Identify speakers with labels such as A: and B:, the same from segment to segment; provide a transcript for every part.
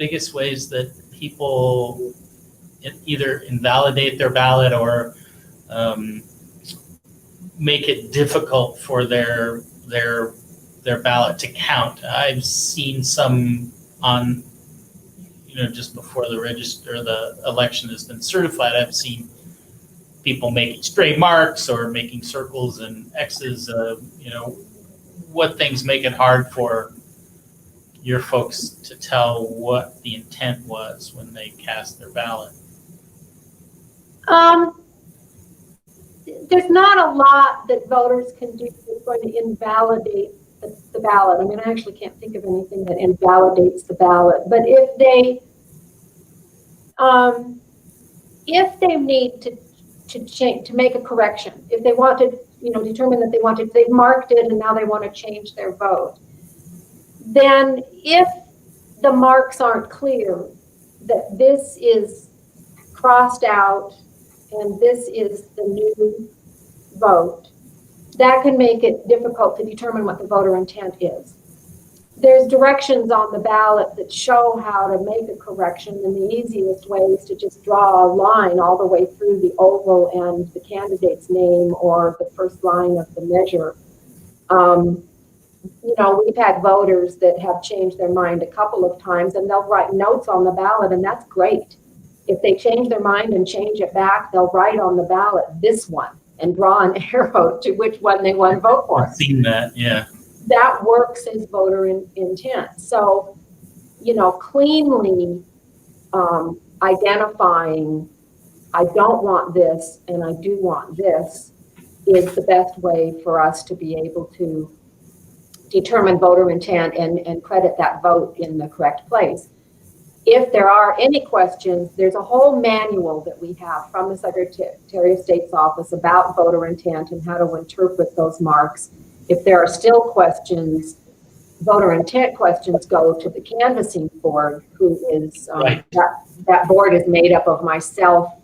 A: biggest ways that people either invalidate their ballot or make it difficult for their ballot to count. I've seen some on, just before the election has been certified. I've seen people making stray marks or making circles and X's. What things make it hard for your folks to tell what the intent was when they cast their ballot?
B: There's not a lot that voters can do that's going to invalidate the ballot. I mean, I actually can't think of anything that invalidates the ballot. But if they need to change, to make a correction, if they want to, determine that they've marked it and now they want to change their vote, then if the marks aren't clear, that this is crossed out and this is the new vote, that can make it difficult to determine what the voter intent is. There's directions on the ballot that show how to make a correction, and the easiest way is to just draw a line all the way through the oval and the candidate's name or the first line of the measure. We've had voters that have changed their mind a couple of times, and they'll write notes on the ballot, and that's great. If they change their mind and change it back, they'll write on the ballot this one and draw an arrow to which one they want to vote for.
A: I've seen that, yeah.
B: That works as voter intent. So, cleanly identifying, I don't want this and I do want this, is the best way for us to be able to determine voter intent and credit that vote in the correct place. If there are any questions, there's a whole manual that we have from the Secretary of State's office about voter intent and how to interpret those marks. If there are still questions, voter intent questions go to the canvassing board, who is,
A: right.
B: that board is made up of myself,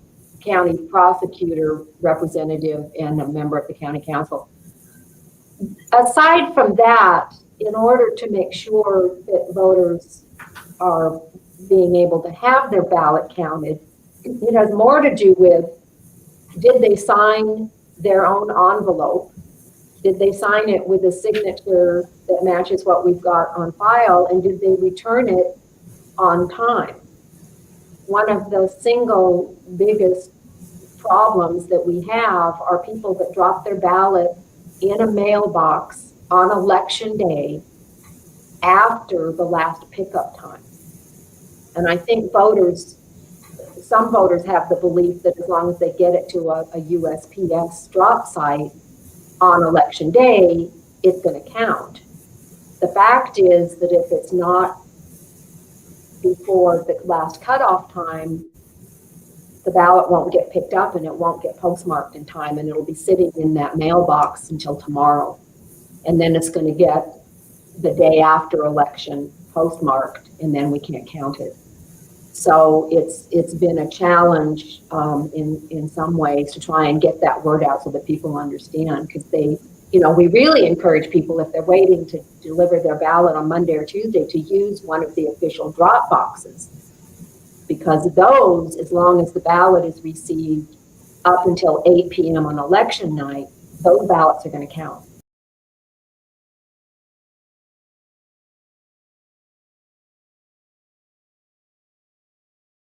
B: county prosecutor, representative, and a member of the county council. Aside from that, in order to make sure that voters are being able to have their ballot counted, it has more to do with, did they sign their own envelope? Did they sign it with a signature that matches what we've got on file? And did they return it on time? One of the single biggest problems that we have are people that drop their ballot in a mailbox on election day after the last pickup time. And I think some voters have the belief that as long as they get it to a USPS drop site on election day, it's going to count. The fact is that if it's not before the last cutoff time, the ballot won't get picked up and it won't get postmarked in time, and it'll be sitting in that mailbox until tomorrow. And then it's going to get the day after election postmarked, and then we can't count it. So it's been a challenge in some ways to try and get that word out so that people understand, because we really encourage people, if they're waiting to deliver their ballot on Monday or Tuesday, to use one of the official drop boxes, because those, as long as the ballot is received up until 8 p.m. on election night, those ballots are going to count.